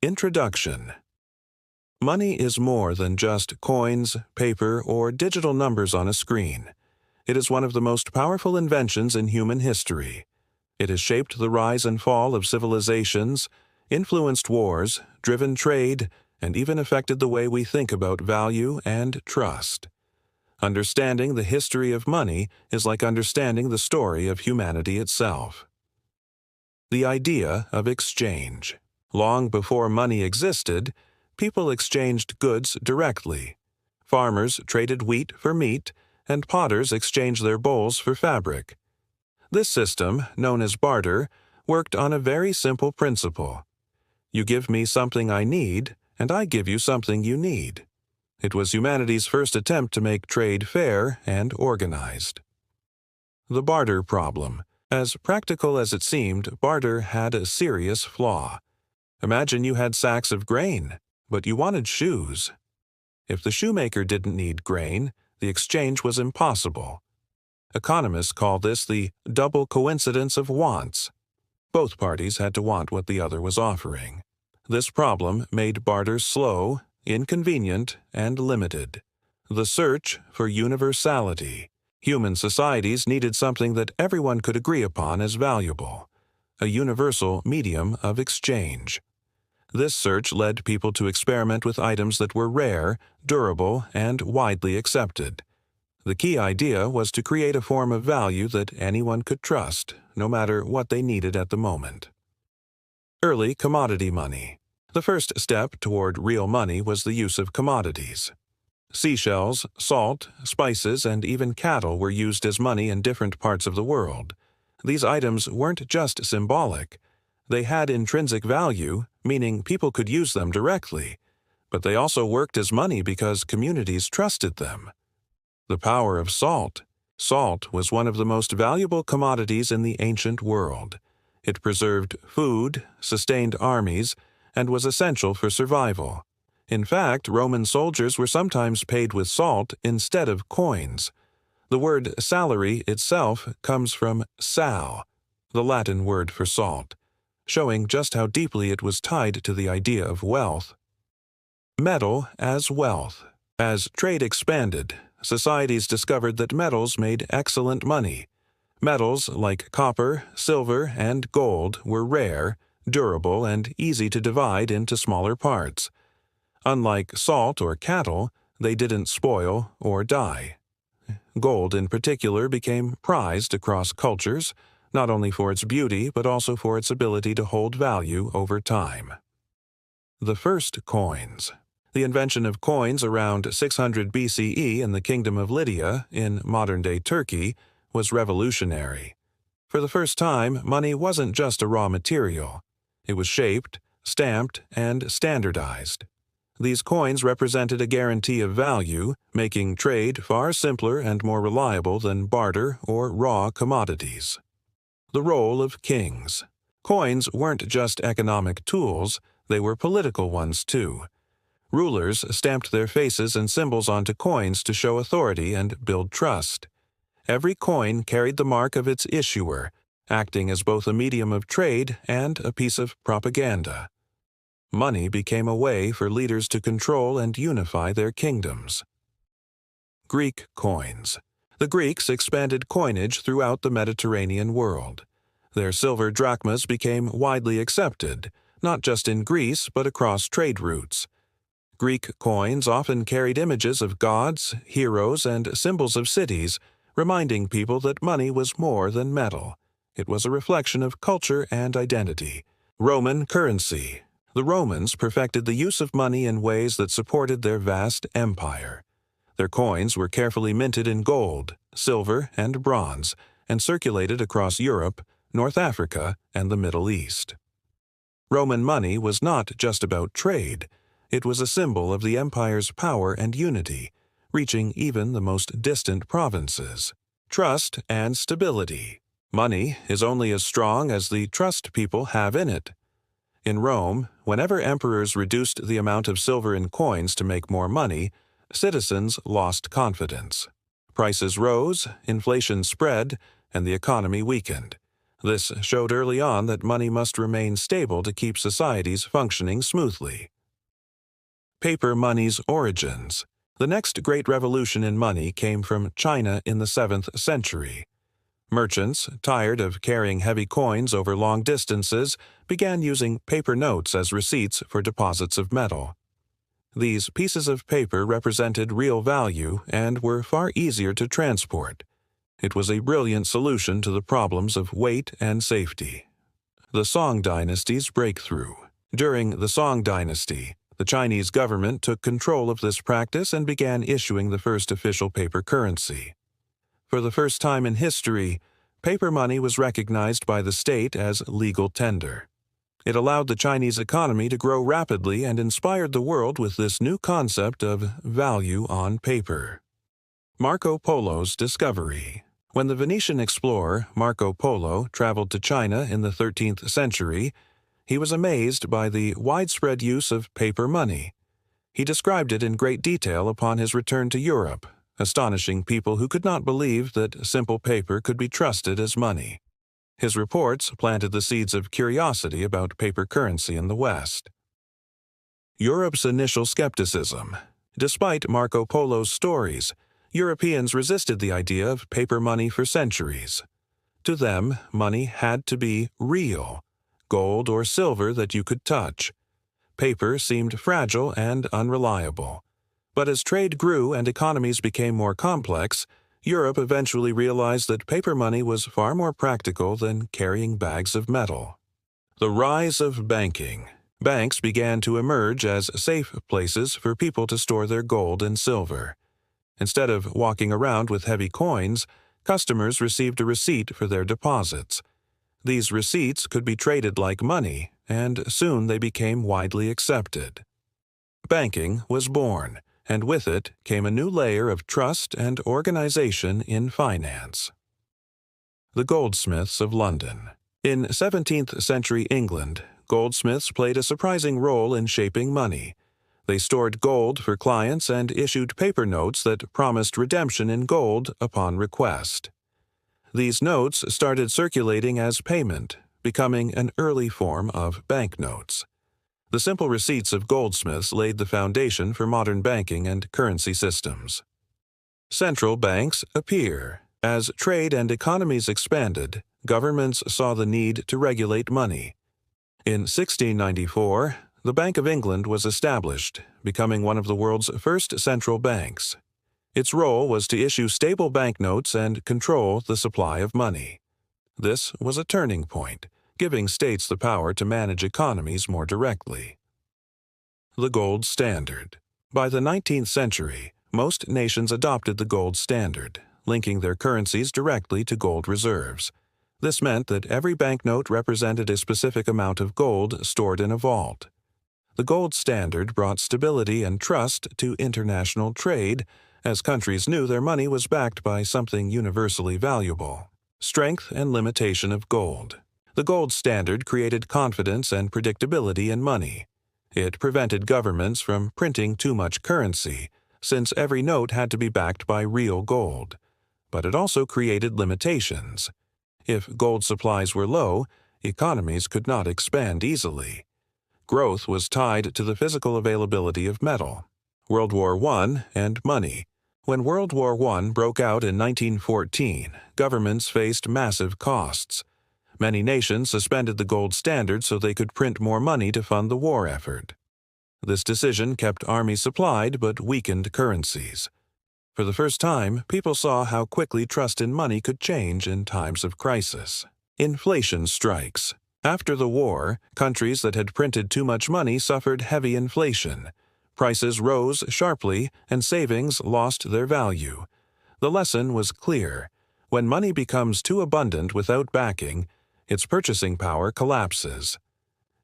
Introduction. Money is more than just coins, paper, or digital numbers on a screen. It is one of the most powerful inventions in human history. It has shaped the rise and fall of civilizations, influenced wars, driven trade, and even affected the way we think about value and trust. Understanding the history of money is like understanding the story of humanity itself. The idea of exchange. Long before money existed, people exchanged goods directly. Farmers traded wheat for meat, and potters exchanged their bowls for fabric. This system, known as barter, worked on a very simple principle. You give me something I need, and I give you something you need. It was humanity's first attempt to make trade fair and organized. The barter problem. As practical as it seemed, barter had a serious flaw. Imagine you had sacks of grain, but you wanted shoes. If the shoemaker didn't need grain, the exchange was impossible. Economists call this the double coincidence of wants. Both parties had to want what the other was offering. This problem made barter slow, inconvenient, and limited. The search for universality. Human societies needed something that everyone could agree upon as valuable, a universal medium of exchange. This search led people to experiment with items that were rare, durable, and widely accepted. The key idea was to create a form of value that anyone could trust, no matter what they needed at the moment. Early commodity money. The first step toward real money was the use of commodities. Seashells, salt, spices, and even cattle were used as money in different parts of the world. These items weren't just symbolic. They had intrinsic value, meaning people could use them directly, but they also worked as money because communities trusted them. The power of salt. Salt was one of the most valuable commodities in the ancient world. It preserved food, sustained armies, and was essential for survival. In fact, Roman soldiers were sometimes paid with salt instead of coins. The word salary itself comes from sal, the Latin word for salt, showing just how deeply it was tied to the idea of wealth. Metal as wealth. As trade expanded, societies discovered that metals made excellent money. Metals like copper, silver, and gold were rare, durable, and easy to divide into smaller parts. Unlike salt or cattle, they didn't spoil or die. Gold in particular became prized across cultures, not only for its beauty but also for its ability to hold value over time. The first coins. The invention of coins around 600 BCE in the Kingdom of Lydia, in modern-day Turkey, was revolutionary. For the first time, money wasn't just a raw material. It was shaped, stamped, and standardized. These coins represented a guarantee of value, making trade far simpler and more reliable than barter or raw commodities. The role of kings. Coins weren't just economic tools, they were political ones too. Rulers stamped their faces and symbols onto coins to show authority and build trust. Every coin carried the mark of its issuer, acting as both a medium of trade and a piece of propaganda. Money became a way for leaders to control and unify their kingdoms. Greek coins. The Greeks expanded coinage throughout the Mediterranean world. Their silver drachmas became widely accepted, not just in Greece but across trade routes. Greek coins often carried images of gods, heroes, and symbols of cities, reminding people that money was more than metal. It was a reflection of culture and identity. Roman currency. The Romans perfected the use of money in ways that supported their vast empire. Their coins were carefully minted in gold, silver, and bronze, and circulated across Europe, North Africa, and the Middle East. Roman money was not just about trade. It was a symbol of the empire's power and unity, reaching even the most distant provinces. Trust and stability. Money is only as strong as the trust people have in it. In Rome, whenever emperors reduced the amount of silver in coins to make more money, citizens lost confidence. Prices rose, inflation spread, and the economy weakened. This showed early on that money must remain stable to keep societies functioning smoothly. Paper money's origins. The next great revolution in money came from China in the 7th century. Merchants, tired of carrying heavy coins over long distances, began using paper notes as receipts for deposits of metal. These pieces of paper represented real value and were far easier to transport. It was a brilliant solution to the problems of weight and safety. The Song Dynasty's breakthrough. During the Song Dynasty, the Chinese government took control of this practice and began issuing the first official paper currency. For the first time in history, paper money was recognized by the state as legal tender. It allowed the Chinese economy to grow rapidly and inspired the world with this new concept of value on paper. Marco Polo's discovery. When the Venetian explorer Marco Polo traveled to China in the 13th century, he was amazed by the widespread use of paper money. He described it in great detail upon his return to Europe, astonishing people who could not believe that simple paper could be trusted as money. His reports planted the seeds of curiosity about paper currency in the West. Europe's initial skepticism. Despite Marco Polo's stories, Europeans resisted the idea of paper money for centuries. To them, money had to be real, gold or silver that you could touch. Paper seemed fragile and unreliable. But as trade grew and economies became more complex, Europe eventually realized that paper money was far more practical than carrying bags of metal. The rise of banking. Banks began to emerge as safe places for people to store their gold and silver. Instead of walking around with heavy coins, customers received a receipt for their deposits. These receipts could be traded like money, and soon they became widely accepted. Banking was born, and with it came a new layer of trust and organization in finance. The goldsmiths of London. In 17th century England, goldsmiths played a surprising role in shaping money. They stored gold for clients and issued paper notes that promised redemption in gold upon request. These notes started circulating as payment, becoming an early form of banknotes. The simple receipts of goldsmiths laid the foundation for modern banking and currency systems. Central banks appear. As trade and economies expanded, governments saw the need to regulate money. In 1694, the Bank of England was established, becoming one of the world's first central banks. Its role was to issue stable banknotes and control the supply of money. This was a turning point, giving states the power to manage economies more directly. The gold standard. By the 19th century, most nations adopted the gold standard, linking their currencies directly to gold reserves. This meant that every banknote represented a specific amount of gold stored in a vault. The gold standard brought stability and trust to international trade, as countries knew their money was backed by something universally valuable. Strength and limitation of gold. The gold standard created confidence and predictability in money. It prevented governments from printing too much currency, since every note had to be backed by real gold. But it also created limitations. If gold supplies were low, economies could not expand easily. Growth was tied to the physical availability of metal. World War I and money. When World War I broke out in 1914, governments faced massive costs. Many nations suspended the gold standard so they could print more money to fund the war effort. This decision kept armies supplied but weakened currencies. For the first time, people saw how quickly trust in money could change in times of crisis. Inflation strikes. After the war, countries that had printed too much money suffered heavy inflation. Prices rose sharply, and savings lost their value. The lesson was clear. When money becomes too abundant without backing, its purchasing power collapses.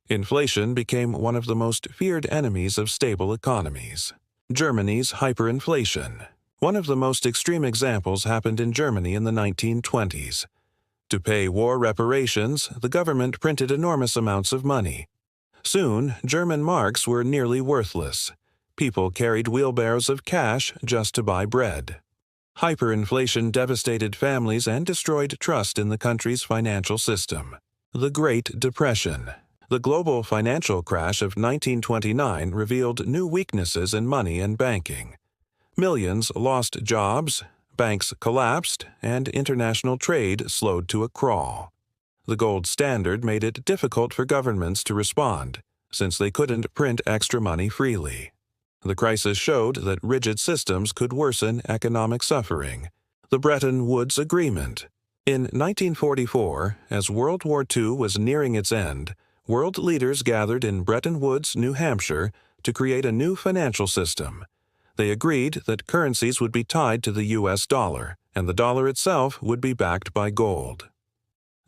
Inflation became one of the most feared enemies of stable economies. Germany's hyperinflation. One of the most extreme examples happened in Germany in the 1920s. To pay war reparations, the government printed enormous amounts of money. Soon, German marks were nearly worthless. People carried wheelbarrows of cash just to buy bread. Hyperinflation devastated families and destroyed trust in the country's financial system. The Great Depression. The global financial crash of 1929 revealed new weaknesses in money and banking. Millions lost jobs, banks collapsed, and international trade slowed to a crawl. The gold standard made it difficult for governments to respond, since they couldn't print extra money freely. The crisis showed that rigid systems could worsen economic suffering. The Bretton Woods Agreement. In 1944, as World War II was nearing its end, world leaders gathered in Bretton Woods, New Hampshire, to create a new financial system. They agreed that currencies would be tied to the U.S. dollar, and the dollar itself would be backed by gold.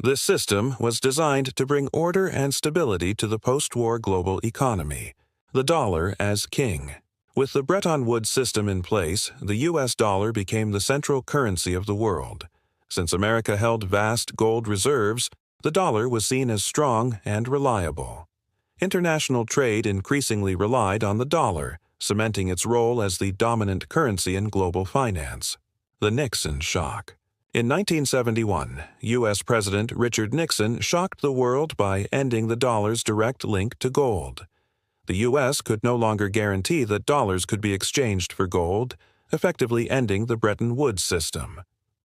This system was designed to bring order and stability to the post-war global economy. The dollar as king. With the Bretton Woods system in place, the U.S. dollar became the central currency of the world. Since America held vast gold reserves, the dollar was seen as strong and reliable. International trade increasingly relied on the dollar, cementing its role as the dominant currency in global finance. The Nixon shock. In 1971, U.S. President Richard Nixon shocked the world by ending the dollar's direct link to gold. The U.S. could no longer guarantee that dollars could be exchanged for gold, effectively ending the Bretton Woods system.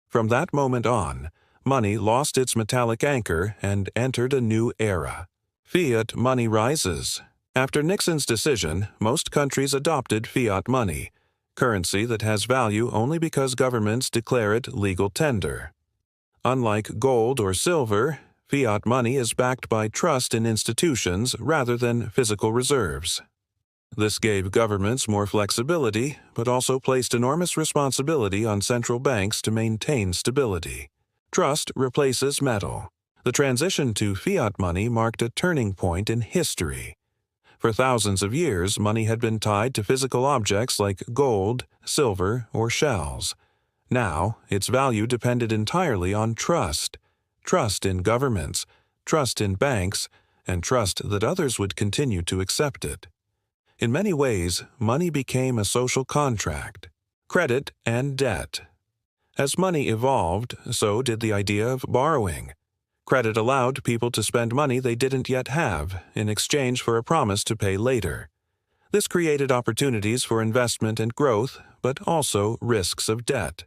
From that moment on, money lost its metallic anchor and entered a new era. Fiat money rises. After Nixon's decision, most countries adopted fiat money, currency that has value only because governments declare it legal tender. Unlike gold or silver, fiat money is backed by trust in institutions rather than physical reserves. This gave governments more flexibility, but also placed enormous responsibility on central banks to maintain stability. Trust replaces metal. The transition to fiat money marked a turning point in history. For thousands of years, money had been tied to physical objects like gold, silver, or shells. Now, its value depended entirely on trust. Trust in governments, trust in banks, and trust that others would continue to accept it. In many ways, money became a social contract. Credit and debt. As money evolved, so did the idea of borrowing. Credit allowed people to spend money they didn't yet have in exchange for a promise to pay later. This created opportunities for investment and growth, but also risks of debt.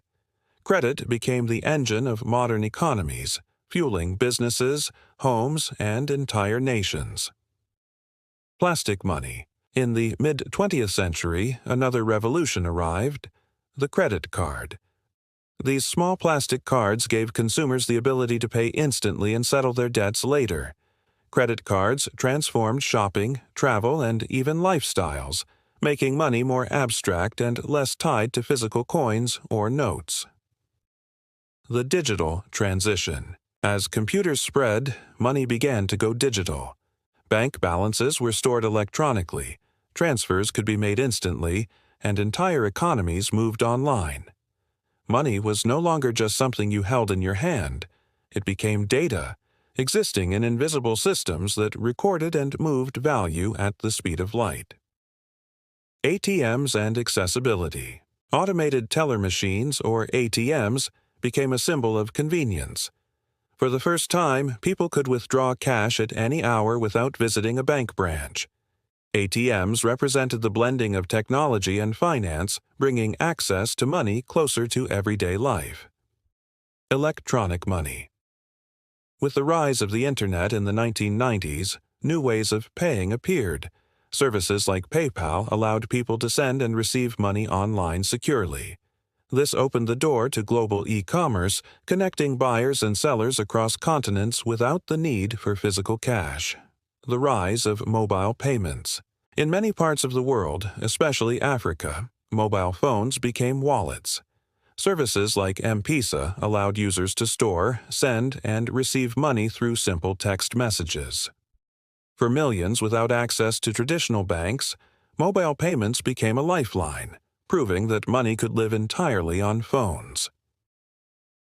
Credit became the engine of modern economies, fueling businesses, homes, and entire nations. Plastic money. In the mid-20th century, another revolution arrived: the credit card. These small plastic cards gave consumers the ability to pay instantly and settle their debts later. Credit cards transformed shopping, travel, and even lifestyles, making money more abstract and less tied to physical coins or notes. The digital transition. As computers spread, money began to go digital. Bank balances were stored electronically, transfers could be made instantly, and entire economies moved online. Money was no longer just something you held in your hand. It became data, existing in invisible systems that recorded and moved value at the speed of light. ATMs and accessibility. Automated teller machines, or ATMs, became a symbol of convenience. For the first time, people could withdraw cash at any hour without visiting a bank branch. ATMs represented the blending of technology and finance, bringing access to money closer to everyday life. Electronic money. With the rise of the Internet in the 1990s, new ways of paying appeared. Services like PayPal allowed people to send and receive money online securely. This opened the door to global e-commerce, connecting buyers and sellers across continents without the need for physical cash. The rise of mobile payments. In many parts of the world, especially Africa, mobile phones became wallets. Services like M-Pesa allowed users to store, send, and receive money through simple text messages. For millions without access to traditional banks, mobile payments became a lifeline, proving that money could live entirely on phones.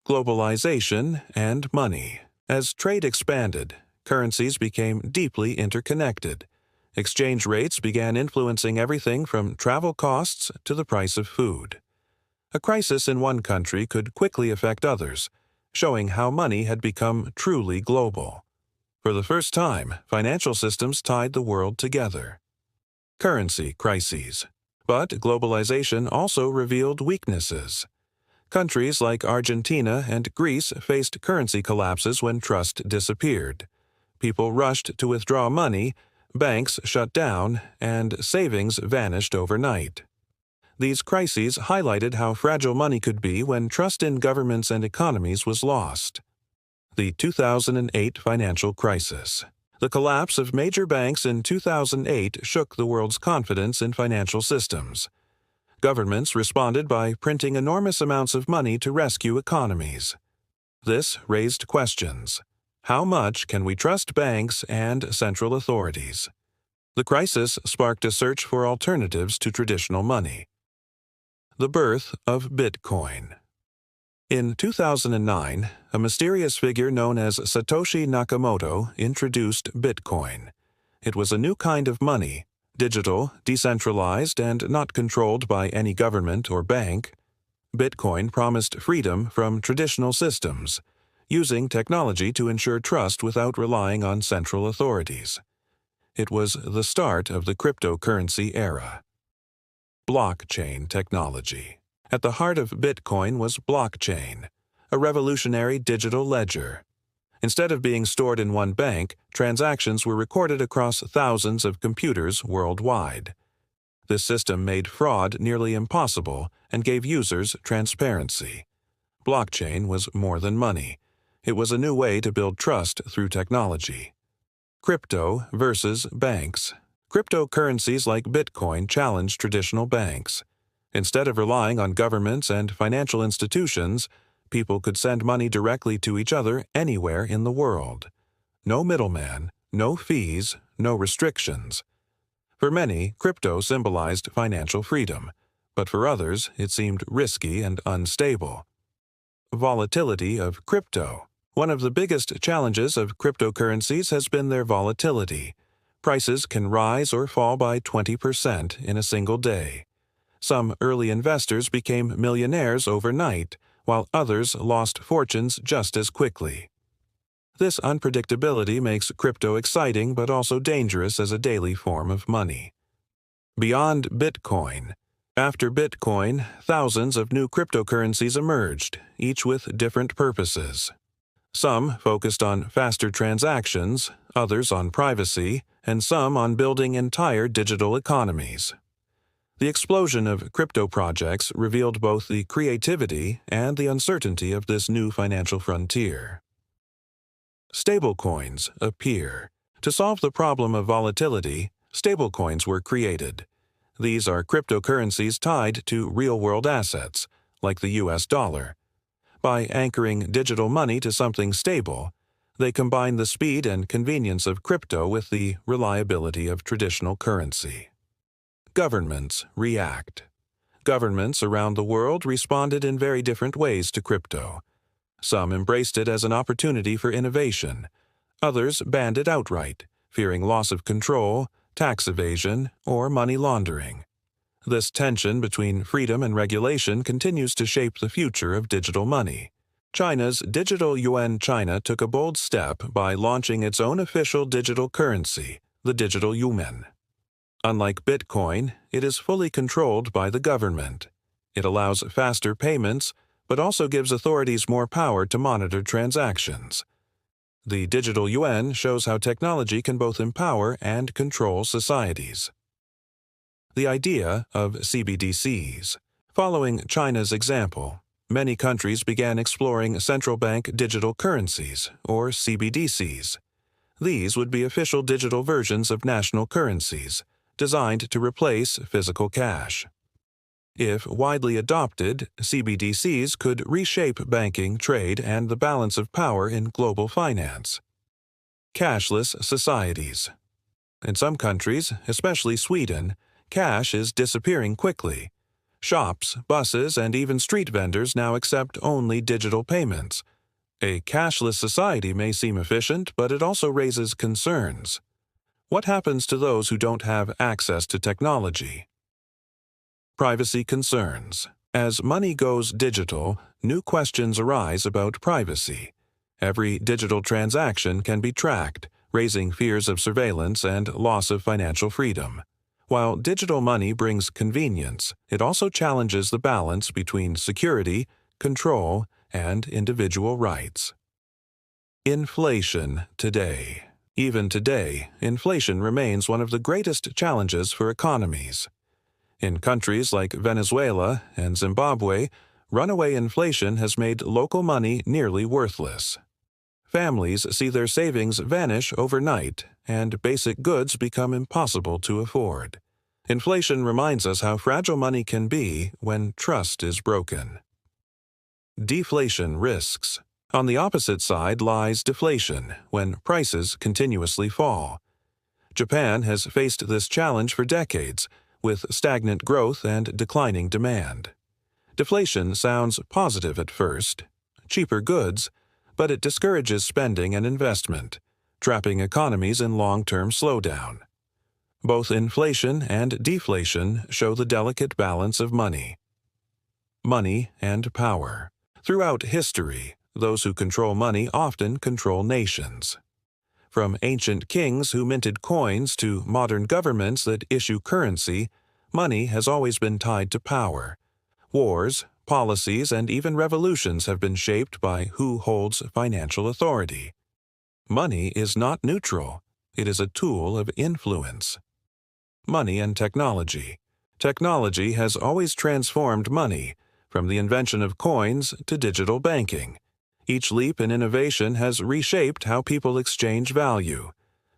Globalization and money. As trade expanded, currencies became deeply interconnected. Exchange rates began influencing everything from travel costs to the price of food. A crisis in one country could quickly affect others, showing how money had become truly global. For the first time, financial systems tied the world together. Currency crises. But globalization also revealed weaknesses. Countries like Argentina and Greece faced currency collapses when trust disappeared. People rushed to withdraw money, banks shut down, and savings vanished overnight. These crises highlighted how fragile money could be when trust in governments and economies was lost. The 2008 financial crisis. The collapse of major banks in 2008 shook the world's confidence in financial systems. Governments responded by printing enormous amounts of money to rescue economies. This raised questions. How much can we trust banks and central authorities? The crisis sparked a search for alternatives to traditional money. The birth of Bitcoin. In 2009, a mysterious figure known as Satoshi Nakamoto introduced Bitcoin. It was a new kind of money, digital, decentralized, and not controlled by any government or bank. Bitcoin promised freedom from traditional systems, using technology to ensure trust without relying on central authorities. It was the start of the cryptocurrency era. Blockchain technology. At the heart of Bitcoin was blockchain, a revolutionary digital ledger. Instead of being stored in one bank, transactions were recorded across thousands of computers worldwide. This system made fraud nearly impossible and gave users transparency. Blockchain was more than money. It was a new way to build trust through technology. Crypto versus banks. Cryptocurrencies like Bitcoin challenge traditional banks. Instead of relying on governments and financial institutions, people could send money directly to each other anywhere in the world. No middleman, no fees, no restrictions. For many, crypto symbolized financial freedom, but for others, it seemed risky and unstable. Volatility of crypto. One of the biggest challenges of cryptocurrencies has been their volatility. Prices can rise or fall by 20% in a single day. Some early investors became millionaires overnight, while others lost fortunes just as quickly. This unpredictability makes crypto exciting but also dangerous as a daily form of money. Beyond Bitcoin. After Bitcoin, thousands of new cryptocurrencies emerged, each with different purposes. Some focused on faster transactions, others on privacy, and some on building entire digital economies. The explosion of crypto projects revealed both the creativity and the uncertainty of this new financial frontier. Stablecoins appear. To solve the problem of volatility, stablecoins were created. These are cryptocurrencies tied to real-world assets, like the US dollar. By anchoring digital money to something stable, they combine the speed and convenience of crypto with the reliability of traditional currency. Governments react. Governments around the world responded in very different ways to crypto. Some embraced it as an opportunity for innovation. Others banned it outright, fearing loss of control, tax evasion, or money laundering. This tension between freedom and regulation continues to shape the future of digital money. China's digital yuan China took a bold step by launching its own official digital currency, the digital yuan. Unlike Bitcoin, it is fully controlled by the government. It allows faster payments, but also gives authorities more power to monitor transactions. The digital yuan shows how technology can both empower and control societies. The idea of CBDCs. Following China's example, many countries began exploring central bank digital currencies, or CBDCs. These would be official digital versions of national currencies, designed to replace physical cash. If widely adopted, CBDCs could reshape banking, trade, and the balance of power in global finance. Cashless societies. In some countries, especially Sweden, cash is disappearing quickly. Shops, buses, and even street vendors now accept only digital payments. A cashless society may seem efficient, but it also raises concerns. What happens to those who don't have access to technology? Privacy concerns. As money goes digital, new questions arise about privacy. Every digital transaction can be tracked, raising fears of surveillance and loss of financial freedom. While digital money brings convenience, it also challenges the balance between security, control, and individual rights. Inflation today. Even today, inflation remains one of the greatest challenges for economies. In countries like Venezuela and Zimbabwe, runaway inflation has made local money nearly worthless. Families see their savings vanish overnight, and basic goods become impossible to afford. Inflation reminds us how fragile money can be when trust is broken. Deflation risks. On the opposite side lies deflation, when prices continuously fall. Japan has faced this challenge for decades, with stagnant growth and declining demand. Deflation sounds positive at first, cheaper goods, but it discourages spending and investment, trapping economies in long-term slowdown. Both inflation and deflation show the delicate balance of money. Money and power. Throughout history, those who control money often control nations. From ancient kings who minted coins to modern governments that issue currency, money has always been tied to power. Wars, policies, and even revolutions have been shaped by who holds financial authority. Money is not neutral. It is a tool of influence. Money and technology. Technology has always transformed money, from the invention of coins to digital banking. Each leap in innovation has reshaped how people exchange value.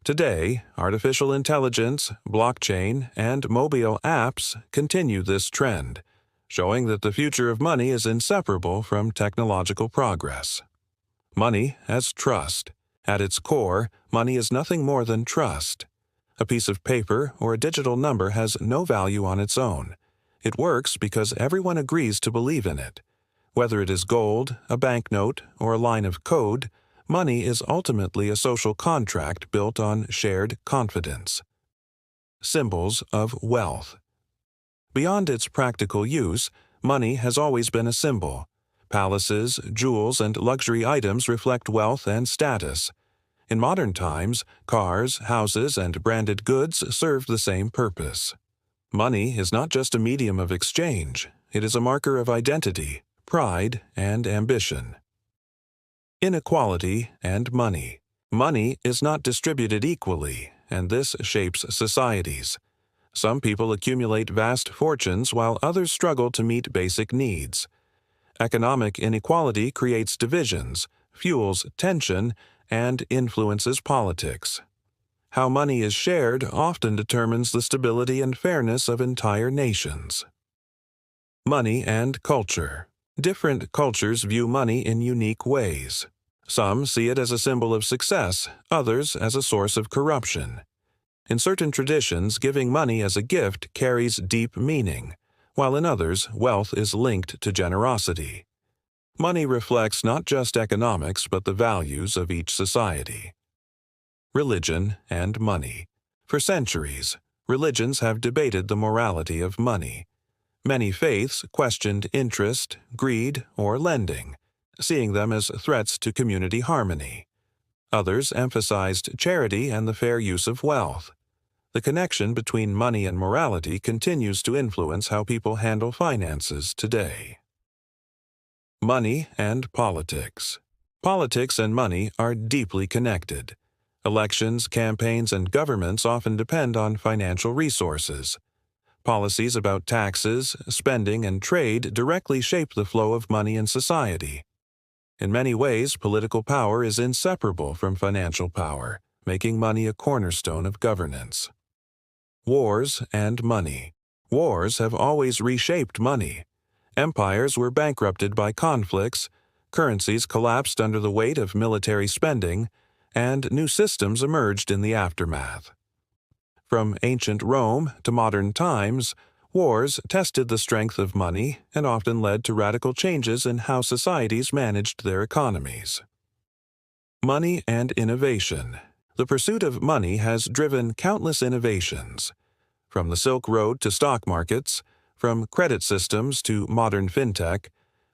Today, artificial intelligence, blockchain, and mobile apps continue this trend, showing that the future of money is inseparable from technological progress. Money as trust. At its core, money is nothing more than trust. A piece of paper or a digital number has no value on its own. It works because everyone agrees to believe in it. Whether it is gold, a banknote, or a line of code, money is ultimately a social contract built on shared confidence. Symbols of wealth. Beyond its practical use, money has always been a symbol. Palaces, jewels, and luxury items reflect wealth and status. In modern times, cars, houses, and branded goods serve the same purpose. Money is not just a medium of exchange, it is a marker of identity, pride, and ambition. Inequality and money. Money is not distributed equally, and this shapes societies. Some people accumulate vast fortunes while others struggle to meet basic needs. Economic inequality creates divisions, fuels tension, and influences politics. How money is shared often determines the stability and fairness of entire nations. Money and culture. Different cultures view money in unique ways. Some see it as a symbol of success, others as a source of corruption. In certain traditions, giving money as a gift carries deep meaning, while in others, wealth is linked to generosity. Money reflects not just economics but the values of each society. Religion and money. For centuries, religions have debated the morality of money. Many faiths questioned interest, greed, or lending, seeing them as threats to community harmony. Others emphasized charity and the fair use of wealth. The connection between money and morality continues to influence how people handle finances today. Money and politics. Politics and money are deeply connected. Elections, campaigns, and governments often depend on financial resources. Policies about taxes, spending, and trade directly shape the flow of money in society. In many ways, political power is inseparable from financial power, making money a cornerstone of governance. Wars and money. Wars have always reshaped money. Empires were bankrupted by conflicts, currencies collapsed under the weight of military spending, and new systems emerged in the aftermath. From ancient Rome to modern times, wars tested the strength of money and often led to radical changes in how societies managed their economies. Money and innovation. The pursuit of money has driven countless innovations. From the Silk Road to stock markets, From credit systems to modern fintech,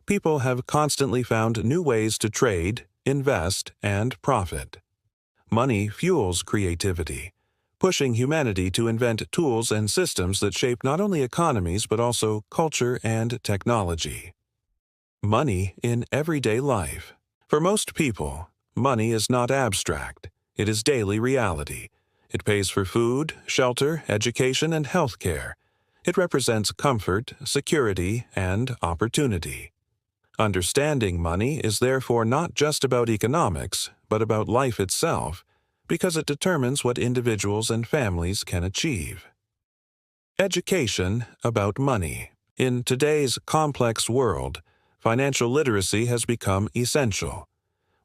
people have constantly found new ways to trade, invest, and profit. Money fuels creativity, pushing humanity to invent tools and systems that shape not only economies but also culture and technology. Money in everyday life. For most people, money is not abstract. It is daily reality. It pays for food, shelter, education, and health care. It represents comfort, security, and opportunity. Understanding money is therefore not just about economics, but about life itself, because it determines what individuals and families can achieve. Education about money. In today's complex world, financial literacy has become essential.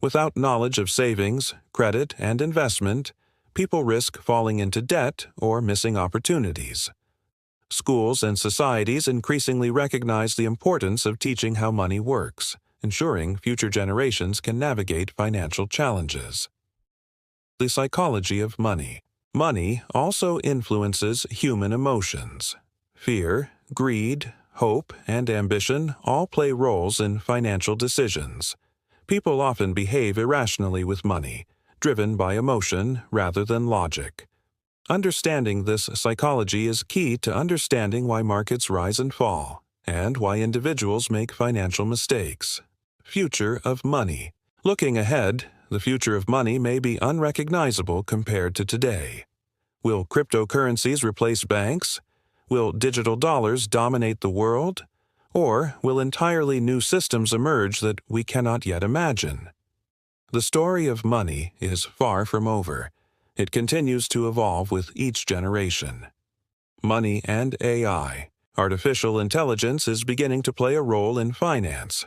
Without knowledge of savings, credit, and investment, people risk falling into debt or missing opportunities. Schools and societies increasingly recognize the importance of teaching how money works, ensuring future generations can navigate financial challenges. The psychology of money. Money also influences human emotions. Fear, greed, hope, and ambition all play roles in financial decisions. People often behave irrationally with money, driven by emotion rather than logic. Understanding this psychology is key to understanding why markets rise and fall, and why individuals make financial mistakes. Future of money. Looking ahead, the future of money may be unrecognizable compared to today. Will cryptocurrencies replace banks? Will digital dollars dominate the world? Or will entirely new systems emerge that we cannot yet imagine? The story of money is far from over. It continues to evolve with each generation. Money and AI. Artificial intelligence is beginning to play a role in finance.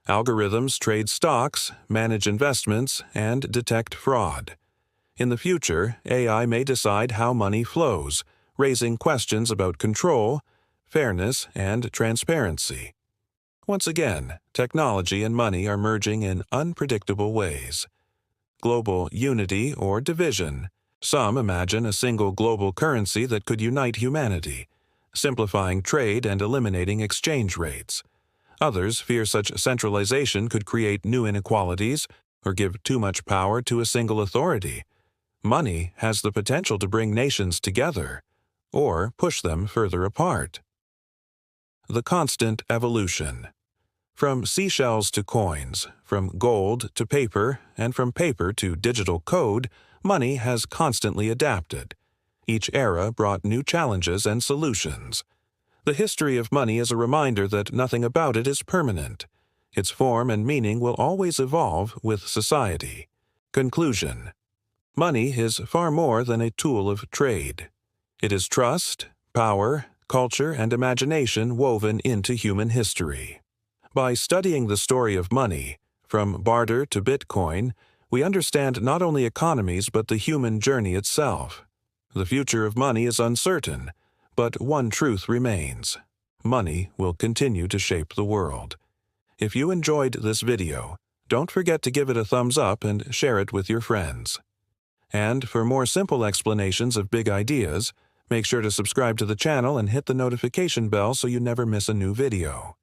Algorithms trade stocks, manage investments, and detect fraud. In the future, AI may decide how money flows, raising questions about control, fairness, and transparency. Once again, technology and money are merging in unpredictable ways. Global unity or division. Some imagine a single global currency that could unite humanity, simplifying trade and eliminating exchange rates. Others fear such centralization could create new inequalities or give too much power to a single authority. Money has the potential to bring nations together or push them further apart. The constant evolution. From seashells to coins, from gold to paper, and from paper to digital code, money has constantly adapted. Each era brought new challenges and solutions. The history of money is a reminder that nothing about it is permanent. Its form and meaning will always evolve with society. Conclusion. Money is far more than a tool of trade. It is trust, power, culture, and imagination woven into human history. By studying the story of money, from barter to Bitcoin, we understand not only economies but the human journey itself. The future of money is uncertain, but one truth remains. Money will continue to shape the world. If you enjoyed this video, don't forget to give it a thumbs up and share it with your friends. And for more simple explanations of big ideas, make sure to subscribe to the channel and hit the notification bell so you never miss a new video.